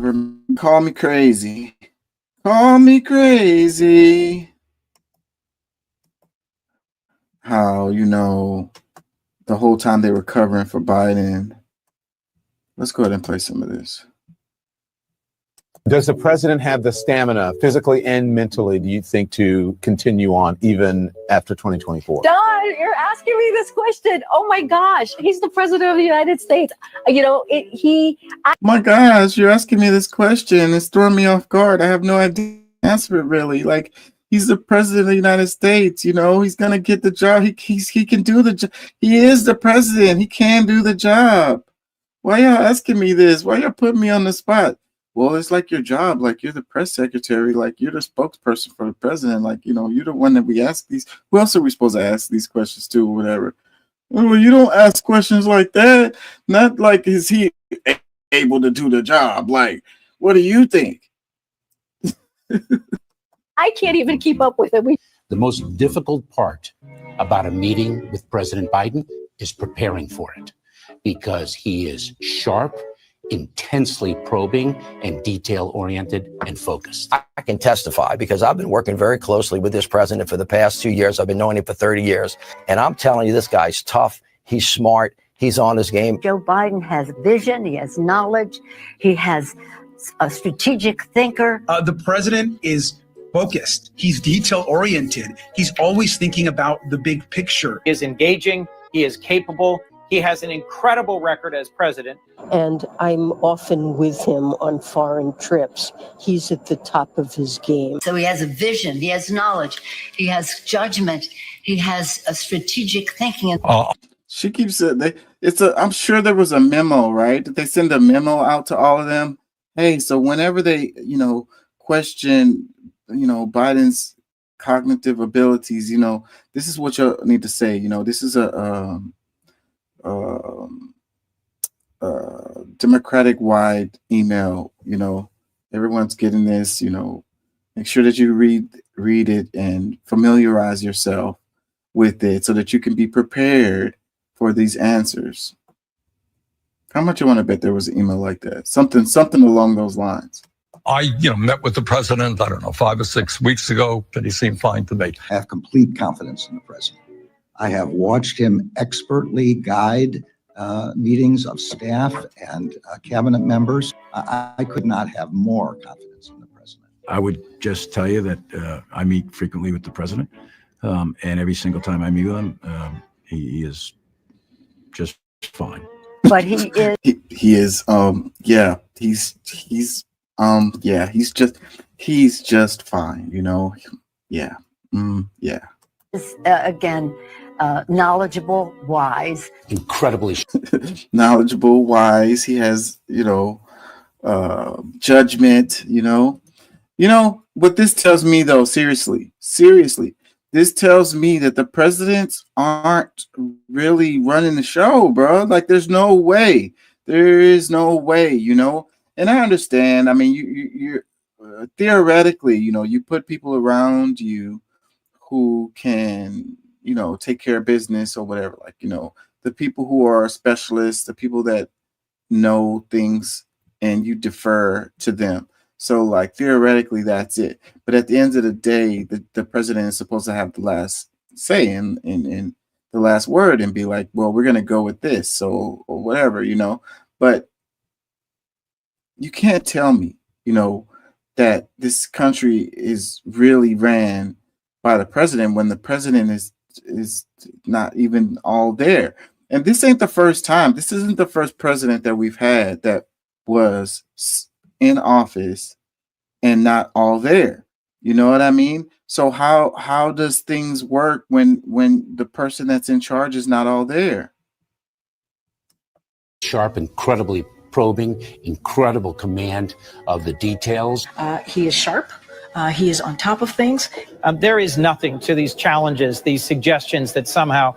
whatever. Call me crazy. Call me crazy. How, the whole time they were covering for Biden. Let's go ahead and play some of this. Does the president have the stamina, physically and mentally, do you think, to continue on even after 2024? Don, you're asking me this question. Oh my gosh, he's the president of the United States. My gosh, you're asking me this question. It's throwing me off guard. I have no idea the answer, really. Like, he's the president of the United States. He's gonna get the job. He can do the job. He is the president. He can do the job. Why y'all asking me this? Why y'all putting me on the spot? Well, it's like your job. Like, you're the press secretary. Like, you're the spokesperson for the president. Like, you're the one that we ask these. Who else are we supposed to ask these questions to, or whatever? Well, you don't ask questions like that. Not like, is he able to do the job? Like, what do you think? I can't even keep up with it. The most difficult part about a meeting with President Biden is preparing for it, because he is sharp, intensely probing, and detail-oriented and focused. I can testify because I've been working very closely with this president for the past 2 years. I've been knowing him for 30 years. And I'm telling you, this guy's tough. He's smart. He's on his game. Joe Biden has vision. He has knowledge. He has a strategic thinker. The president is focused. He's detail-oriented. He's always thinking about the big picture. He is engaging. He is capable. He has an incredible record as president. And I'm often with him on foreign trips. He's at the top of his game. So he has a vision. He has knowledge. He has judgment. He has a strategic thinking. She keeps it. I'm sure there was a memo, right? Did they send a memo out to all of them? Hey, so whenever they, question, Biden's cognitive abilities, this is what you need to say. This is a Democratic wide email. Everyone's getting this. Make sure that you read it and familiarize yourself with it so that you can be prepared for these answers. How much you want to bet there was an email like that? Something along those lines. I, met with the president, 5 or 6 weeks ago, and he seemed fine to me. I have complete confidence in the president. I have watched him expertly guide meetings of staff and cabinet members. I could not have more confidence in the president. I would just tell you that I meet frequently with the president, and every single time I meet with him, he is just fine. But he is. He is. He's just fine. Yeah. Yeah. Again, knowledgeable, wise, incredibly knowledgeable, wise. He has, judgment. What this tells me, though. Seriously, this tells me that the presidents aren't really running the show, bro. Like, there's no way. There is no way, And I understand. I mean, you're theoretically, you put people around you who can, take care of business or whatever. Like, the people who are specialists, the people that know things, and you defer to them. So, like, theoretically, that's it. But at the end of the day, the president is supposed to have the last say in the last word and be like, well, we're going to go with this. So, or whatever, But you can't tell me, that this country is really ran by the president when the president is not even all there. And this ain't the first time. This isn't the first president that we've had that was in office and not all there. You know what I mean? So how does things work when the person that's in charge is not all there? Sharp, incredibly probing, incredible command of the details. He is sharp. He is on top of things. There is nothing to these challenges, these suggestions that somehow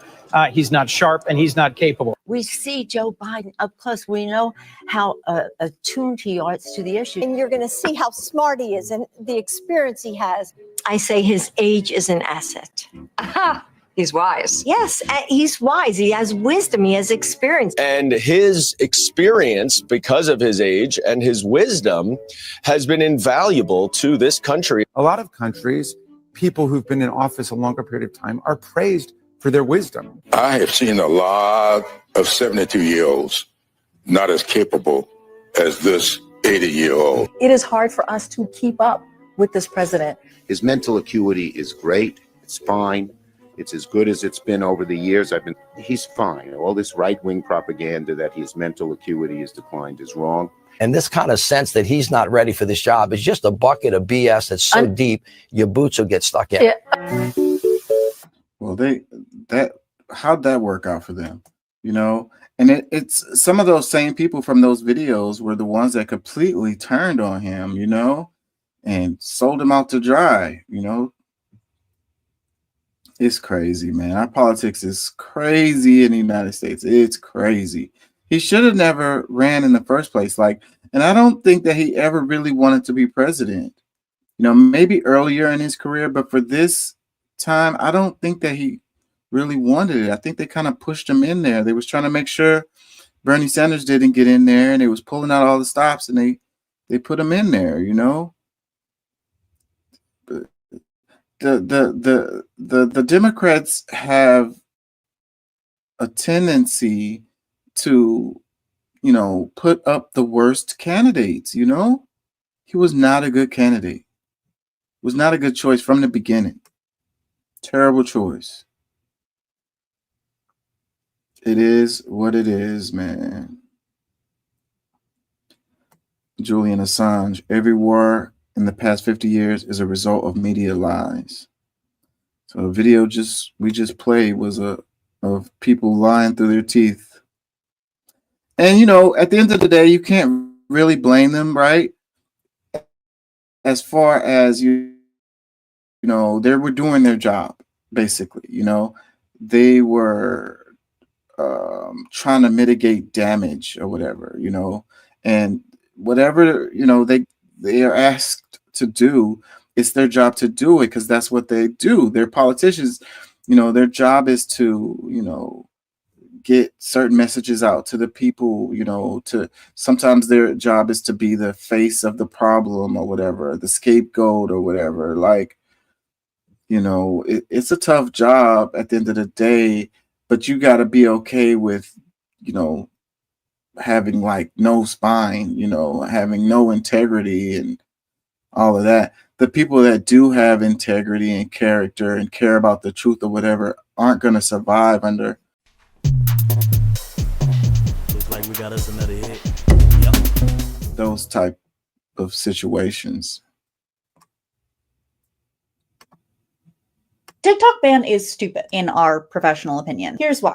he's not sharp and he's not capable. We see Joe Biden up close. We know how attuned he is to the issue. And you're going to see how smart he is and the experience he has. I say his age is an asset. Aha! He's wise. Yes, he's wise. He has wisdom. He has experience. And his experience, because of his age and his wisdom, has been invaluable to this country. A lot of countries, people who've been in office a longer period of time are praised for their wisdom. I have seen a lot of 72-year-olds not as capable as this 80-year-old. It is hard for us to keep up with this president. His mental acuity is great. It's fine. It's as good as it's been over the years. He's fine. All this right-wing propaganda that his mental acuity has declined is wrong. And this kind of sense that he's not ready for this job is just a bucket of BS that's so deep, your boots will get stuck in. Yeah. Well, how'd that work out for them? You know, and it's some of those same people from those videos were the ones that completely turned on him, you know, and sold him out to dry, you know. It's crazy, man. Our politics is crazy in the United States. It's crazy. He should have never ran in the first place. And I don't think that he ever really wanted to be president. You know, maybe earlier in his career, but for this time, I don't think that he really wanted it. I think they kind of pushed him in there. They was trying to make sure Bernie Sanders didn't get in there, and they was pulling out all the stops, and they put him in there, you know. The Democrats have a tendency to, you know, put up the worst candidates, you know. He was not a good candidate. Was not a good choice from the beginning. Terrible choice. It is what it is, man. Julian Assange, every war in the past 50 years is a result of media lies. So a video we just played was of people lying through their teeth. And, you know, at the end of the day, you can't really blame them, right? As far as, you know, they were doing their job, basically. You know, they were trying to mitigate damage or whatever, you know, and whatever, you know, they are asked to do, it's their job to do it because that's what they do. They're politicians, you know, their job is to, you know, get certain messages out to the people, you know, sometimes their job is to be the face of the problem or whatever, the scapegoat or whatever. Like, you know, it's a tough job at the end of the day, but you got to be okay with, you know, having like no spine, you know, having no integrity and all of that. The people that do have integrity and character and care about the truth or whatever aren't going to survive under. Looks like we got us another hit. Those type of situations. TikTok ban is stupid, in our professional opinion. Here's why.